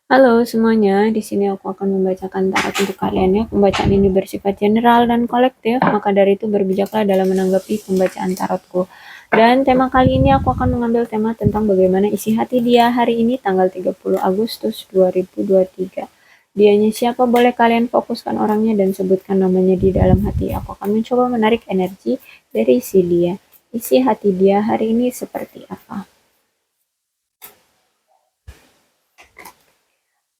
Halo semuanya, di sini aku akan membacakan tarot untuk kalian ya. Pembacaan ini bersifat general dan kolektif, maka dari itu berbijaklah dalam menanggapi pembacaan tarotku. Dan tema kali ini aku akan mengambil tema tentang bagaimana isi hati dia hari ini tanggal 30 Agustus 2023. Dianya siapa, boleh kalian fokuskan orangnya dan sebutkan namanya di dalam hati. Aku akan mencoba menarik energi dari isi dia. Isi hati dia hari ini seperti apa?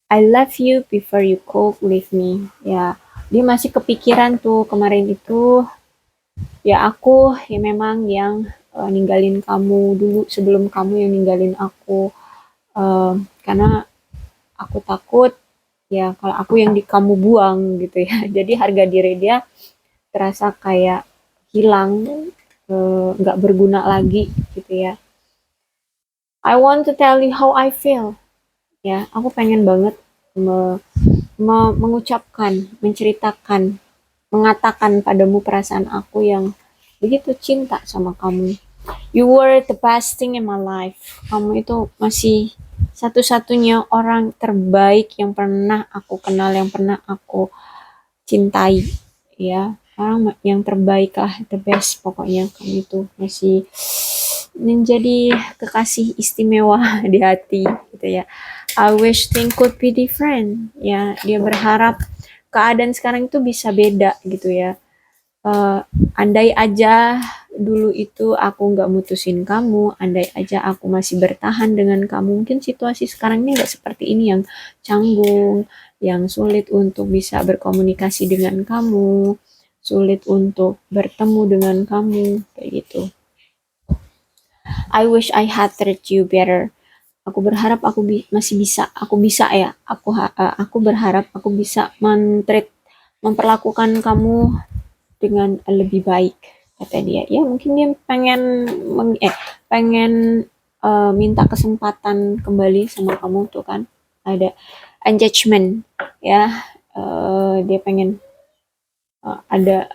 I love you before you could leave me. Ya, dia masih kepikiran tuh kemarin itu. Ya aku ya memang yang ninggalin kamu dulu sebelum kamu yang ninggalin aku. Karena aku takut ya kalau aku yang di kamu buang gitu ya. Jadi harga diri dia terasa kayak hilang, nggak berguna lagi gitu ya. I want to tell you how I feel. Ya, aku pengen banget mengucapkan, menceritakan, mengatakan padamu perasaan aku yang begitu cinta sama kamu. You were the best thing in my life. Kamu itu masih satu-satunya orang terbaik yang pernah aku kenal, yang pernah aku cintai. Ya, orang yang terbaik lah, the best pokoknya. Kamu itu masih menjadi kekasih istimewa di hati gitu ya. I wish things could be different. Ya, dia berharap keadaan sekarang itu bisa beda gitu ya. Uh, Andai aja dulu itu aku nggak mutusin kamu, andai aja aku masih bertahan dengan kamu, mungkin situasi sekarang ini nggak seperti ini, yang canggung, yang sulit untuk bisa berkomunikasi dengan kamu, sulit untuk bertemu dengan kamu, kayak gitu. I wish I had treated you better. Aku berharap aku masih bisa, aku bisa ya, aku berharap aku bisa memperlakukan kamu dengan lebih baik, kata dia. Ya mungkin dia pengen minta kesempatan kembali sama kamu tuh kan, ada engagement ya. Dia pengen ada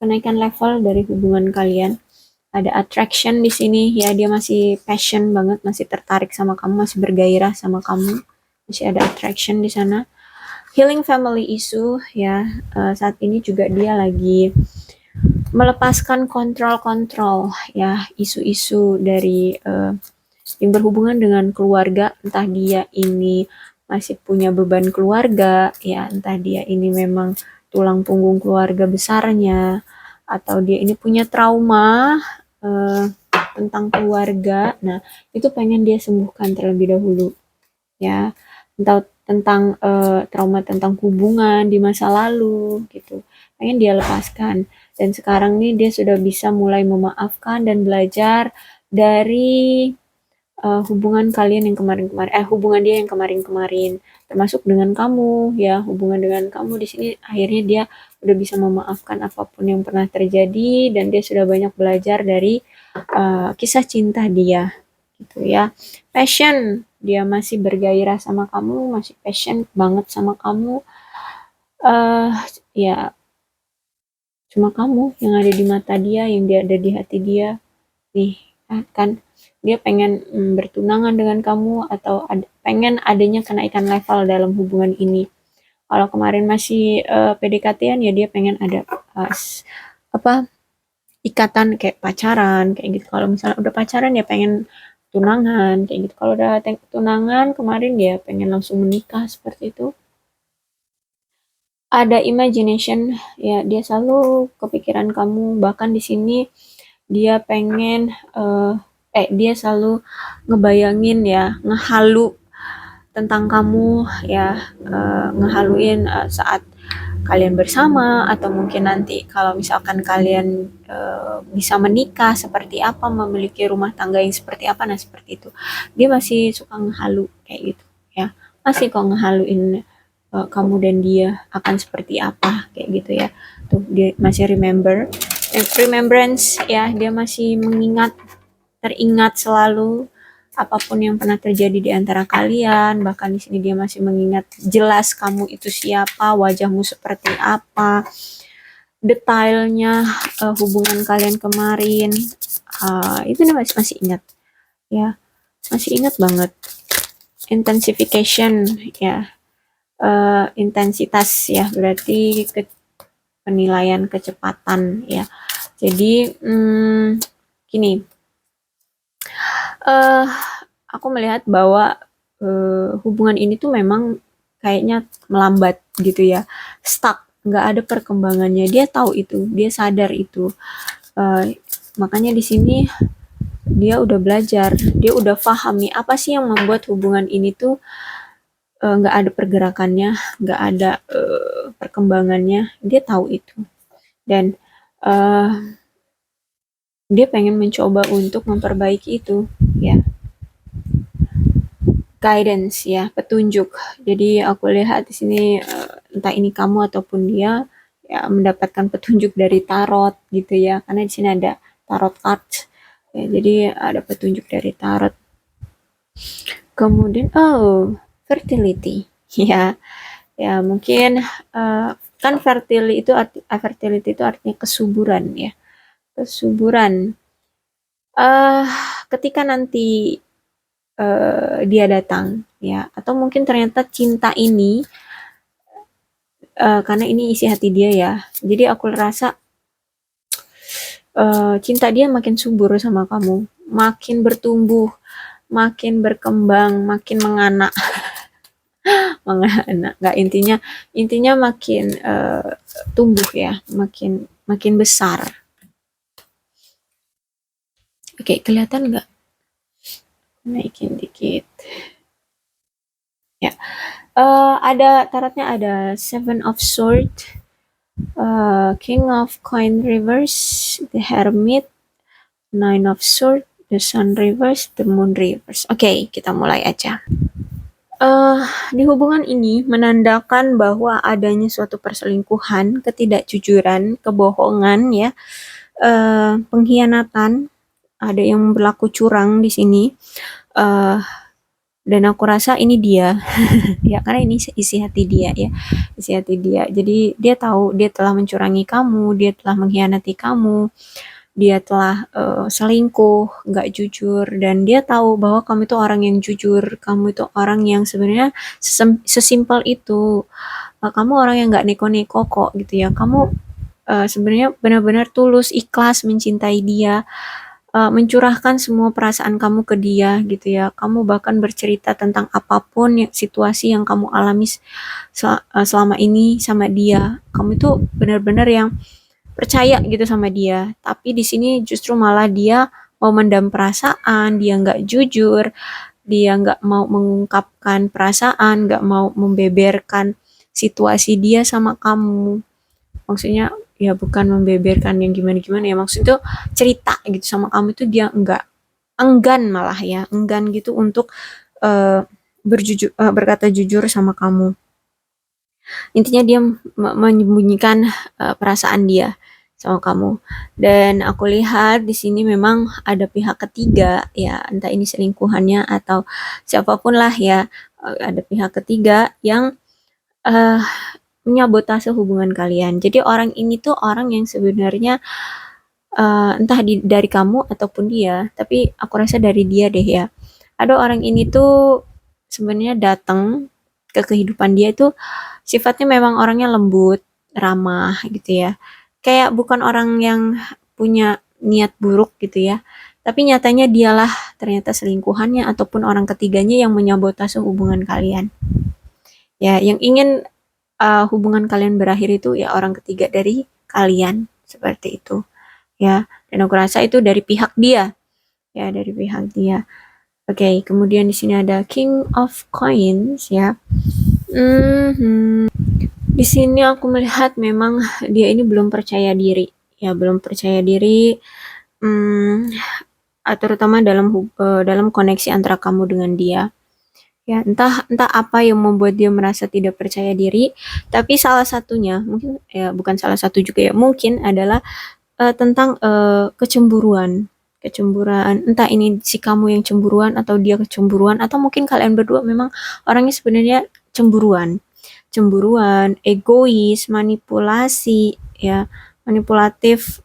kenaikan level dari hubungan kalian, ada attraction di sini ya. Dia masih passion banget, masih tertarik sama kamu, masih bergairah sama kamu, masih ada attraction di sana. Healing family issue ya. Saat ini juga dia lagi melepaskan kontrol-kontrol ya, isu-isu dari yang berhubungan dengan keluarga. Entah dia ini masih punya beban keluarga ya, entah dia ini memang tulang punggung keluarga besarnya, atau dia ini punya trauma eh, tentang keluarga. Nah, itu pengen dia sembuhkan terlebih dahulu ya. Entah tentang trauma tentang hubungan di masa lalu gitu, pengen dia lepaskan. Dan sekarang nih dia sudah bisa mulai memaafkan dan belajar dari hubungan kalian yang kemarin-kemarin, hubungan dia yang kemarin-kemarin, termasuk dengan kamu ya. Hubungan dengan kamu di sini akhirnya dia udah bisa memaafkan apapun yang pernah terjadi, dan dia sudah banyak belajar dari kisah cinta dia gitu ya. Passion, dia masih bergairah sama kamu, masih passion banget sama kamu. eh Ya, cuma kamu yang ada di mata dia, yang dia ada di hati dia nih kan. Dia pengen bertunangan dengan kamu, atau pengen adanya kenaikan level dalam hubungan ini. Kalau kemarin masih PDKT-an ya, dia pengen ada apa, ikatan kayak pacaran kayak gitu. Kalau misalnya udah pacaran ya pengen tunangan kayak gitu. Kalau udah tunangan kemarin ya pengen langsung menikah seperti itu. Ada imagination ya, dia selalu kepikiran kamu. Bahkan di sini dia pengen dia selalu ngebayangin ya, ngehalu tentang kamu ya, ngehaluin saat kalian bersama, atau mungkin nanti kalau misalkan kalian bisa menikah seperti apa, memiliki rumah tangga yang seperti apa. Nah seperti itu, dia masih suka ngehalu kayak gitu ya, masih kok ngehaluin kamu dan dia akan seperti apa kayak gitu ya. Tuh dia masih remembrance ya, dia masih mengingat, teringat selalu apapun yang pernah terjadi di antara kalian. Bahkan di sini dia masih mengingat jelas kamu itu siapa, wajahmu seperti apa, detailnya hubungan kalian kemarin. Itu dia masih ingat ya, masih ingat banget. intensification ya, intensitas ya, berarti penilaian kecepatan ya. Jadi gini, aku melihat bahwa hubungan ini tuh memang kayaknya melambat gitu ya, stuck, nggak ada perkembangannya. Dia tahu itu, dia sadar itu. Makanya di sini dia udah belajar, dia udah pahami apa sih yang membuat hubungan ini tuh nggak ada pergerakannya, nggak ada perkembangannya. Dia tahu itu, dan dia pengen mencoba untuk memperbaiki itu ya. Guidance ya, petunjuk. Jadi aku lihat di sini entah ini kamu ataupun dia ya mendapatkan petunjuk dari tarot gitu ya, karena di sini ada tarot card ya, jadi ada petunjuk dari tarot. Kemudian fertility ya, ya mungkin kan fertility itu artinya kesuburan ya, kesuburan. Ketika nanti dia datang ya, atau mungkin ternyata cinta ini karena ini isi hati dia ya, jadi aku rasa cinta dia makin subur sama kamu, makin bertumbuh, makin berkembang, makin menganak. Menganak nggak, intinya makin tumbuh ya, makin besar. Oke, kelihatan nggak? Naikin dikit ya. Ada tarotnya, ada Seven of Swords, King of Coin reverse, the Hermit, Nine of Swords, the Sun reverse, the Moon reverse. Oke, kita mulai aja. Di hubungan ini menandakan bahwa adanya suatu perselingkuhan, ketidakjujuran, kebohongan ya, pengkhianatan, ada yang berlaku curang di sini. Dan aku rasa ini dia ya, karena ini isi hati dia ya, isi hati dia. Jadi dia tahu dia telah mencurangi kamu, dia telah mengkhianati kamu, dia telah selingkuh, nggak jujur, dan dia tahu bahwa kamu itu orang yang jujur, kamu itu orang yang sebenarnya sesimpel itu. Kamu orang yang nggak neko-neko kok gitu ya, kamu sebenarnya benar-benar tulus, ikhlas mencintai dia, mencurahkan semua perasaan kamu ke dia gitu ya. Kamu bahkan bercerita tentang apapun situasi yang kamu alami selama ini sama dia. Kamu itu benar-benar yang percaya gitu sama dia. Tapi di sini justru malah dia mau mendam perasaan, dia nggak jujur, dia nggak mau mengungkapkan perasaan, nggak mau membeberkan situasi dia sama kamu. Maksudnya ya bukan membeberkan yang gimana-gimana ya, maksudnya cerita gitu sama kamu itu dia enggan malah ya, enggan gitu untuk berkata jujur sama kamu. Intinya dia menyembunyikan perasaan dia sama kamu. Dan aku lihat di sini memang ada pihak ketiga ya, entah ini selingkuhannya atau siapapun lah ya, ada pihak ketiga yang menyabotase hubungan kalian. Jadi orang ini tuh orang yang sebenarnya entah dari kamu ataupun dia, tapi aku rasa dari dia deh ya. Ada orang ini tuh sebenarnya datang ke kehidupan dia tuh sifatnya memang orangnya lembut, ramah gitu ya. Kayak bukan orang yang punya niat buruk gitu ya. Tapi nyatanya dialah ternyata selingkuhannya ataupun orang ketiganya yang menyabotase hubungan kalian. Ya, yang ingin hubungan kalian berakhir itu ya orang ketiga dari kalian, seperti itu ya. Dan aku rasa itu dari pihak dia ya, dari pihak dia. Oke, kemudian di sini ada King of Coins ya. Di sini aku melihat memang dia ini belum percaya diri ya, belum percaya diri, terutama dalam koneksi antara kamu dengan dia. Ya, entah apa yang membuat dia merasa tidak percaya diri, tapi salah satunya mungkin ya, bukan salah satu juga ya, mungkin adalah tentang kecemburuan. Entah ini si kamu yang cemburuan atau dia kecemburuan, atau mungkin kalian berdua memang orangnya sebenarnya cemburuan. Cemburuan, egois, manipulasi ya, manipulatif,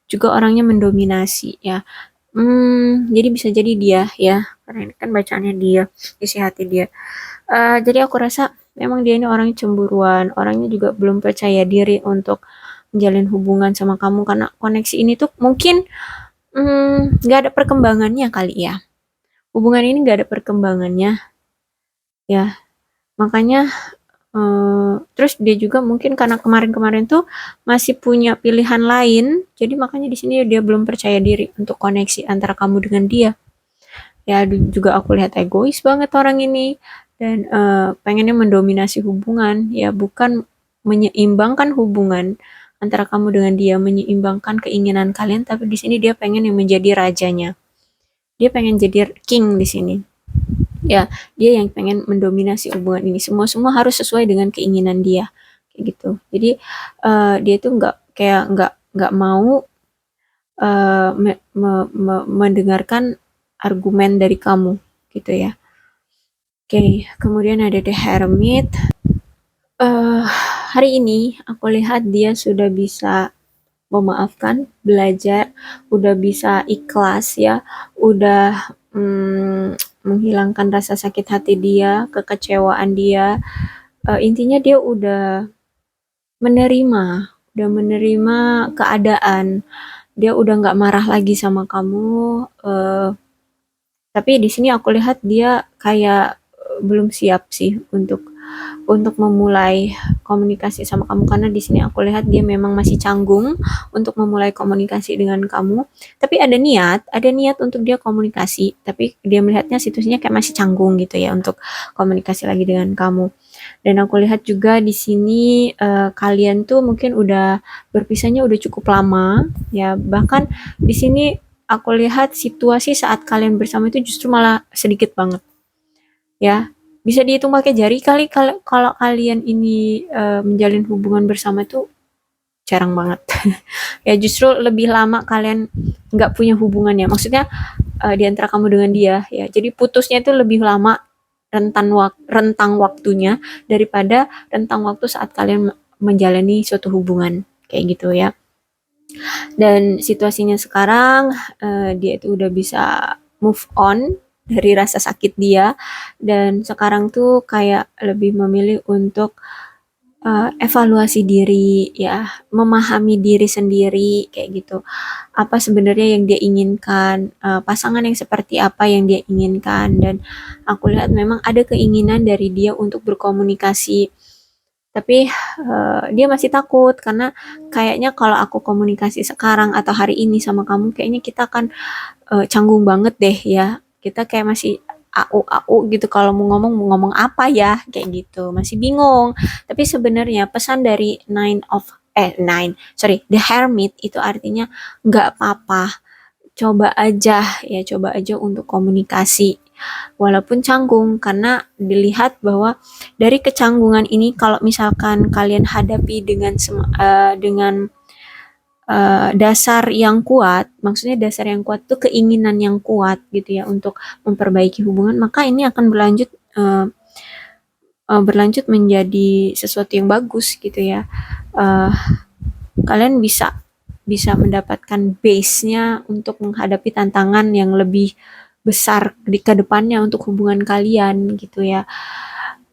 juga orangnya mendominasi ya. Jadi bisa jadi dia ya, karena ini kan bacaannya dia, isi hati dia. Jadi aku rasa memang dia ini orang cemburuan, orangnya juga belum percaya diri untuk menjalin hubungan sama kamu karena koneksi ini tuh mungkin nggak ada perkembangannya kali ya. Hubungan ini nggak ada perkembangannya ya. Makanya terus dia juga mungkin karena kemarin-kemarin tuh masih punya pilihan lain, jadi makanya di sini dia belum percaya diri untuk koneksi antara kamu dengan dia. Ya juga aku lihat egois banget orang ini dan pengennya mendominasi hubungan, ya bukan menyeimbangkan hubungan antara kamu dengan dia, menyeimbangkan keinginan kalian, tapi di sini dia pengen yang menjadi rajanya. Dia pengen jadi king di sini. Ya, dia yang pengen mendominasi hubungan ini. Semua harus sesuai dengan keinginan dia. Kayak gitu. Jadi dia tuh nggak mau mendengarkan argumen dari kamu gitu ya. Oke, kemudian ada The Hermit. Hari ini aku lihat dia sudah bisa memaafkan, belajar, udah bisa ikhlas ya, udah menghilangkan rasa sakit hati dia, kekecewaan dia. Intinya dia menerima, udah menerima keadaan. Dia udah nggak marah lagi sama kamu. Tapi di sini aku lihat dia kayak belum siap sih untuk memulai komunikasi sama kamu karena di sini aku lihat dia memang masih canggung untuk memulai komunikasi dengan kamu. Tapi ada niat untuk dia komunikasi, tapi dia melihatnya situasinya kayak masih canggung gitu ya untuk komunikasi lagi dengan kamu. Dan aku lihat juga di sini kalian tuh mungkin udah berpisahnya udah cukup lama ya. Bahkan di sini aku lihat situasi saat kalian bersama itu justru malah sedikit banget ya, bisa dihitung pakai jari kali kalau kalian ini menjalin hubungan bersama itu jarang banget. Ya justru lebih lama kalian nggak punya hubungan ya, maksudnya di antara kamu dengan dia ya, jadi putusnya itu lebih lama rentang waktunya daripada rentang waktu saat kalian menjalani suatu hubungan kayak gitu ya. Dan situasinya sekarang dia itu udah bisa move on dari rasa sakit dia dan sekarang tuh kayak lebih memilih untuk evaluasi diri ya, memahami diri sendiri kayak gitu. Apa sebenarnya yang dia inginkan, pasangan yang seperti apa yang dia inginkan, dan aku lihat memang ada keinginan dari dia untuk berkomunikasi. Tapi dia masih takut karena kayaknya kalau aku komunikasi sekarang atau hari ini sama kamu kayaknya kita akan canggung banget deh ya. Kita kayak masih au gitu kalau mau ngomong apa ya kayak gitu. Masih bingung. Tapi sebenarnya pesan dari The Hermit itu artinya nggak apa-apa. Coba aja untuk komunikasi walaupun canggung karena dilihat bahwa dari kecanggungan ini kalau misalkan kalian hadapi dengan dasar yang kuat, maksudnya dasar yang kuat itu keinginan yang kuat gitu ya untuk memperbaiki hubungan, maka ini akan berlanjut menjadi sesuatu yang bagus gitu ya. Kalian bisa mendapatkan base-nya untuk menghadapi tantangan yang lebih besar di kedepannya untuk hubungan kalian gitu ya.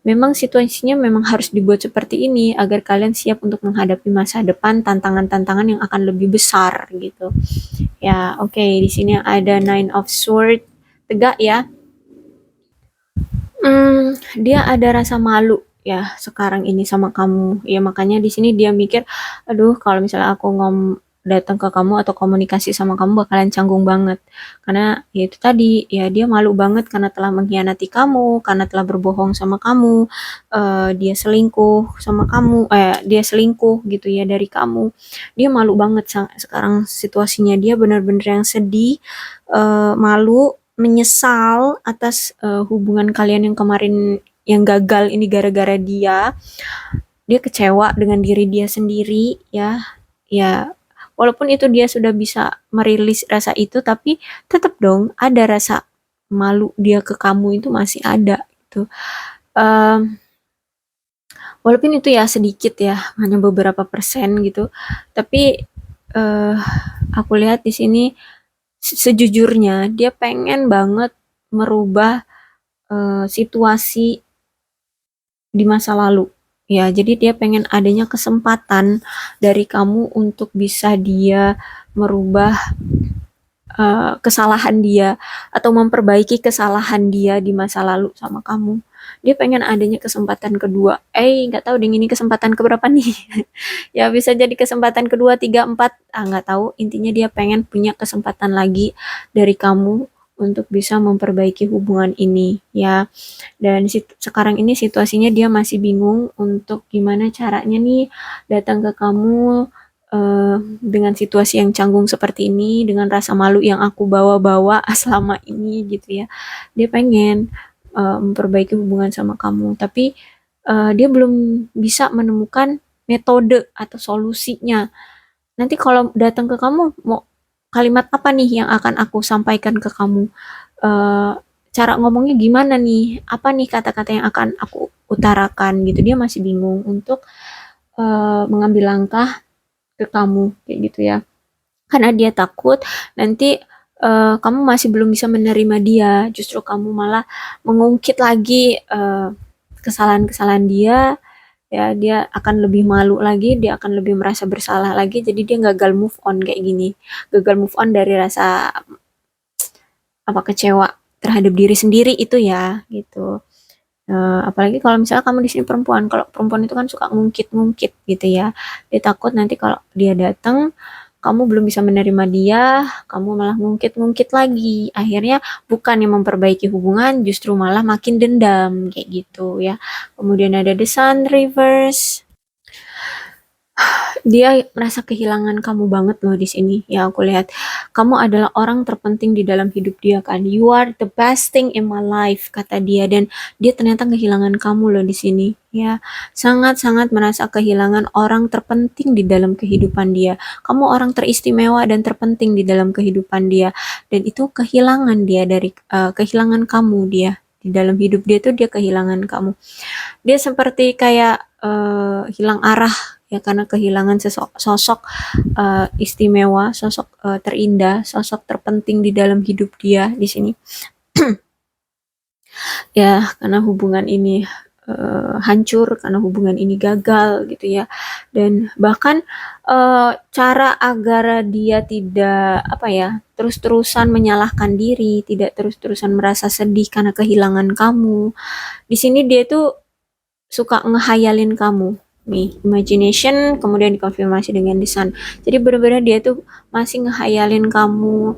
Memang situasinya memang harus dibuat seperti ini agar kalian siap untuk menghadapi masa depan tantangan-tantangan yang akan lebih besar gitu. Ya, oke, di sini ada Nine of Swords, tegak ya. Dia ada rasa malu ya sekarang ini sama kamu. Ya makanya di sini dia mikir, aduh kalau misalnya aku datang ke kamu atau komunikasi sama kamu bakalan canggung banget. Karena ya itu tadi, ya dia malu banget karena telah mengkhianati kamu, karena telah berbohong sama kamu, dia selingkuh sama kamu, dia selingkuh gitu ya dari kamu. Dia malu banget sekarang situasinya, dia benar-benar yang sedih, malu, menyesal atas hubungan kalian yang kemarin yang gagal ini gara-gara dia. Dia kecewa dengan diri dia sendiri ya. Ya, walaupun itu dia sudah bisa merilis rasa itu, tapi tetap dong ada rasa malu dia ke kamu itu masih ada gitu. Walaupun itu ya sedikit ya, hanya beberapa persen gitu. Tapi aku lihat di sini sejujurnya dia pengen banget merubah situasi di masa lalu. Ya, jadi dia pengen adanya kesempatan dari kamu untuk bisa dia merubah kesalahan dia atau memperbaiki kesalahan dia di masa lalu sama kamu. Dia pengen adanya kesempatan kedua. Nggak tahu deh ini kesempatan keberapa nih. Ya bisa jadi kesempatan kedua, tiga, empat. Nggak tahu. Intinya dia pengen punya kesempatan lagi dari kamu untuk bisa memperbaiki hubungan ini ya. Dan sekarang ini situasinya dia masih bingung untuk gimana caranya nih datang ke kamu dengan situasi yang canggung seperti ini, dengan rasa malu yang aku bawa-bawa selama ini gitu ya. Dia pengen memperbaiki hubungan sama kamu, tapi dia belum bisa menemukan metode atau solusinya. Nanti kalau datang ke kamu, mau kalimat apa nih yang akan aku sampaikan ke kamu? Eh, Cara ngomongnya gimana nih? Apa nih kata-kata yang akan aku utarakan gitu? Dia masih bingung untuk mengambil langkah ke kamu kayak gitu ya. Karena dia takut nanti kamu masih belum bisa menerima dia, justru kamu malah mengungkit lagi kesalahan-kesalahan dia, ya dia akan lebih malu lagi, dia akan lebih merasa bersalah lagi, jadi dia gagal move on kayak gini, gagal move on dari rasa apa kecewa terhadap diri sendiri itu ya gitu. Apalagi kalau misalnya kamu di sini perempuan, kalau perempuan itu kan suka ngungkit-ngungkit gitu ya. Dia takut nanti kalau dia datang, kamu belum bisa menerima dia, kamu malah ngungkit-ngungkit lagi. Akhirnya bukan yang memperbaiki hubungan, justru malah makin dendam kayak gitu ya. Kemudian ada the sun reverse. Dia merasa kehilangan kamu banget loh di sini. Ya aku lihat kamu adalah orang terpenting di dalam hidup dia kan. You are the best thing in my life kata dia, dan dia ternyata kehilangan kamu loh di sini. Ya, sangat-sangat merasa kehilangan orang terpenting di dalam kehidupan dia. Kamu orang teristimewa dan terpenting di dalam kehidupan dia, dan itu kehilangan dia dari kehilangan kamu dia. Di dalam hidup dia tuh dia kehilangan kamu. Dia seperti kayak hilang arah ya karena kehilangan sosok istimewa, sosok terindah, sosok terpenting di dalam hidup dia di sini. Ya, karena hubungan ini hancur, karena hubungan ini gagal gitu ya. Dan bahkan cara agar dia tidak apa ya, terus-terusan menyalahkan diri, tidak terus-terusan merasa sedih karena kehilangan kamu. Di sini dia tuh suka ngehayalin kamu nih, imagination kemudian dikonfirmasi dengan the sun. Jadi benar-benar dia tuh masih ngehayalin kamu,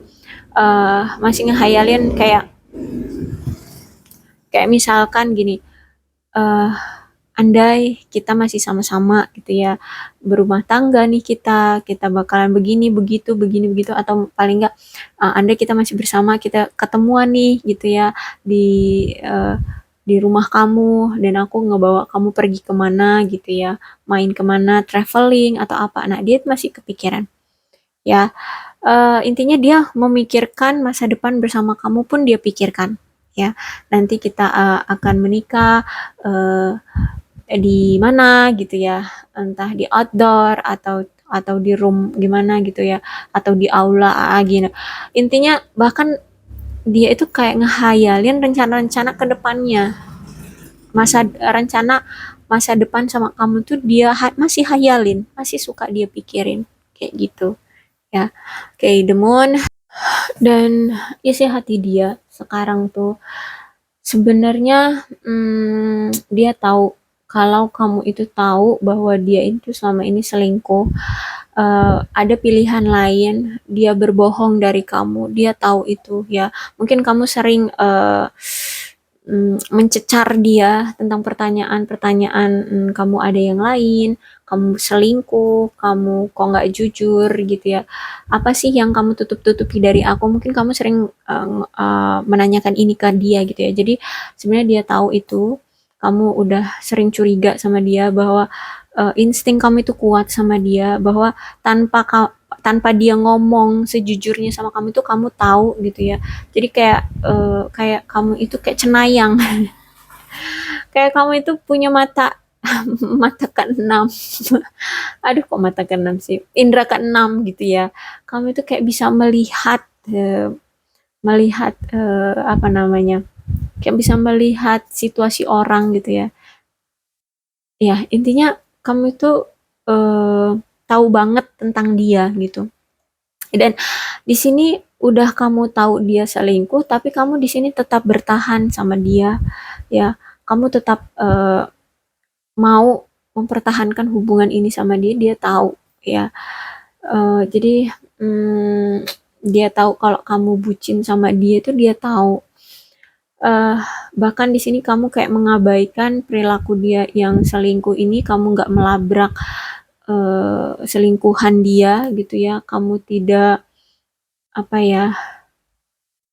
masih ngehayalin kayak kayak misalkan gini, eh andai kita masih sama-sama gitu ya, berumah tangga nih kita kita bakalan begini begitu begini begitu, atau paling enggak andai kita masih bersama, kita ketemuan nih gitu ya di eh, di rumah kamu, dan aku ngebawa kamu pergi kemana gitu ya, main kemana, traveling atau apa. Nah dia masih kepikiran ya. Intinya dia memikirkan masa depan bersama kamu pun dia pikirkan ya. Nanti kita akan menikah di mana gitu ya, entah di outdoor atau di room gimana gitu ya, atau di aula gitu. Intinya bahkan dia itu kayak ngehayalin rencana-rencana ke depannya, rencana masa depan sama kamu tuh dia masih hayalin, masih suka dia pikirin kayak gitu ya. Kayak the moon. Dan isi hati dia sekarang tuh sebenarnya dia tahu kalau kamu itu tahu bahwa dia itu selama ini selingkuh, ada pilihan lain, dia berbohong dari kamu, dia tahu itu ya. Mungkin kamu sering mencecar dia tentang pertanyaan-pertanyaan, kamu ada yang lain, kamu selingkuh, kamu kok nggak jujur gitu ya. Apa sih yang kamu tutup-tutupi dari aku? Mungkin kamu sering menanyakan ini ke dia gitu ya. Jadi sebenarnya dia tahu itu, kamu udah sering curiga sama dia bahwa insting kamu itu kuat sama dia, bahwa tanpa dia ngomong sejujurnya sama kamu itu kamu tahu gitu ya. Jadi kayak kamu itu kayak cenayang. Kayak kamu itu punya mata mata keenam. Aduh kok mata keenam sih? Indra keenam gitu ya. Kamu itu kayak bisa melihat melihat apa namanya, kayak bisa melihat situasi orang gitu ya. Ya intinya kamu itu eh, tahu banget tentang dia gitu. Dan di sini udah kamu tahu dia selingkuh, tapi kamu di sini tetap bertahan sama dia, ya. Kamu tetap mau mempertahankan hubungan ini sama dia. Dia tahu, ya. Jadi dia tahu kalau kamu bucin sama dia itu dia tahu. eh Bahkan di sini kamu kayak mengabaikan perilaku dia yang selingkuh ini, kamu nggak melabrak selingkuhan dia gitu ya. Kamu tidak apa ya,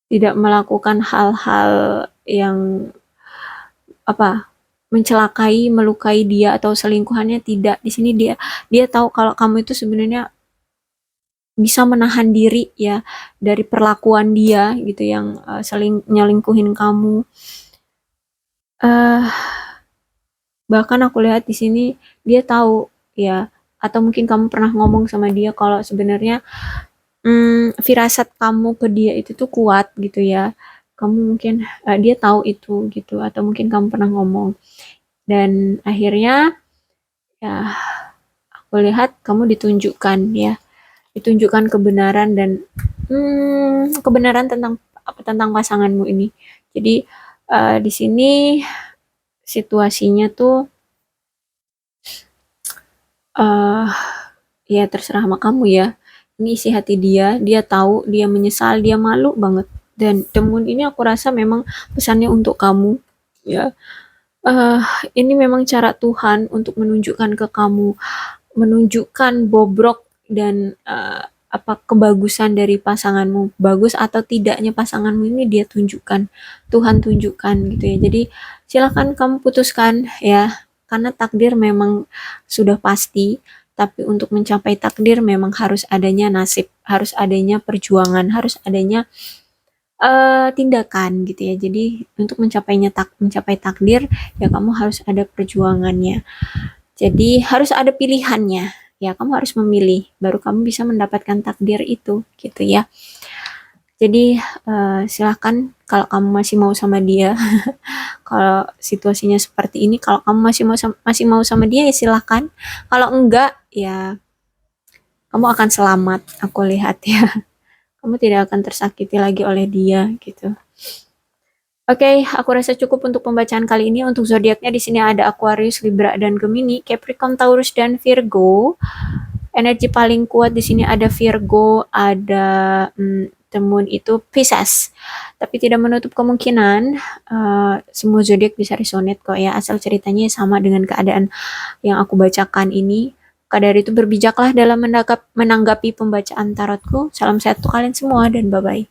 tidak melakukan hal-hal yang apa, mencelakai, melukai dia atau selingkuhannya, tidak. Di sini dia dia tahu kalau kamu itu sebenarnya bisa menahan diri ya dari perlakuan dia gitu yang nyelingkuhin kamu. eh Bahkan aku lihat di sini dia tahu ya, atau mungkin kamu pernah ngomong sama dia kalau sebenarnya firasat kamu ke dia itu tuh kuat gitu ya. Kamu mungkin dia tahu itu gitu, atau mungkin kamu pernah ngomong. Dan akhirnya ya aku lihat kamu ditunjukkan ya, ditunjukkan kebenaran dan kebenaran tentang tentang pasanganmu ini. Jadi di sini situasinya tuh eh ya terserah sama kamu ya. Ini isi hati dia, dia tahu, dia menyesal, dia malu banget. Dan temuan ini aku rasa memang pesannya untuk kamu ya. eh ini memang cara Tuhan untuk menunjukkan ke kamu, menunjukkan bobrok dan apa kebagusan dari pasanganmu, bagus atau tidaknya pasanganmu ini dia tunjukkan, Tuhan tunjukkan gitu ya. Jadi silakan kamu putuskan ya, karena takdir memang sudah pasti, tapi untuk mencapai takdir memang harus adanya nasib, harus adanya perjuangan, harus adanya tindakan gitu ya. Jadi untuk mencapai takdir ya kamu harus ada perjuangannya. Jadi harus ada pilihannya. Ya, kamu harus memilih baru kamu bisa mendapatkan takdir itu gitu ya. Jadi silahkan kalau kamu masih mau sama dia. Kalau situasinya seperti ini, kalau kamu masih mau sama dia ya silahkan. Kalau enggak ya kamu akan selamat, aku lihat ya. Kamu tidak akan tersakiti lagi oleh dia gitu. Oke, aku rasa cukup untuk pembacaan kali ini. Untuk zodiaknya di sini ada Aquarius, Libra, dan Gemini, Capricorn, Taurus, dan Virgo. Energi paling kuat di sini ada Virgo, ada temuan itu Pisces. Tapi tidak menutup kemungkinan semua zodiak bisa resonate kok ya, asal ceritanya sama dengan keadaan yang aku bacakan ini. Maka dari itu berbijaklah dalam menanggapi pembacaan tarotku. Salam sehat untuk kalian semua dan bye-bye.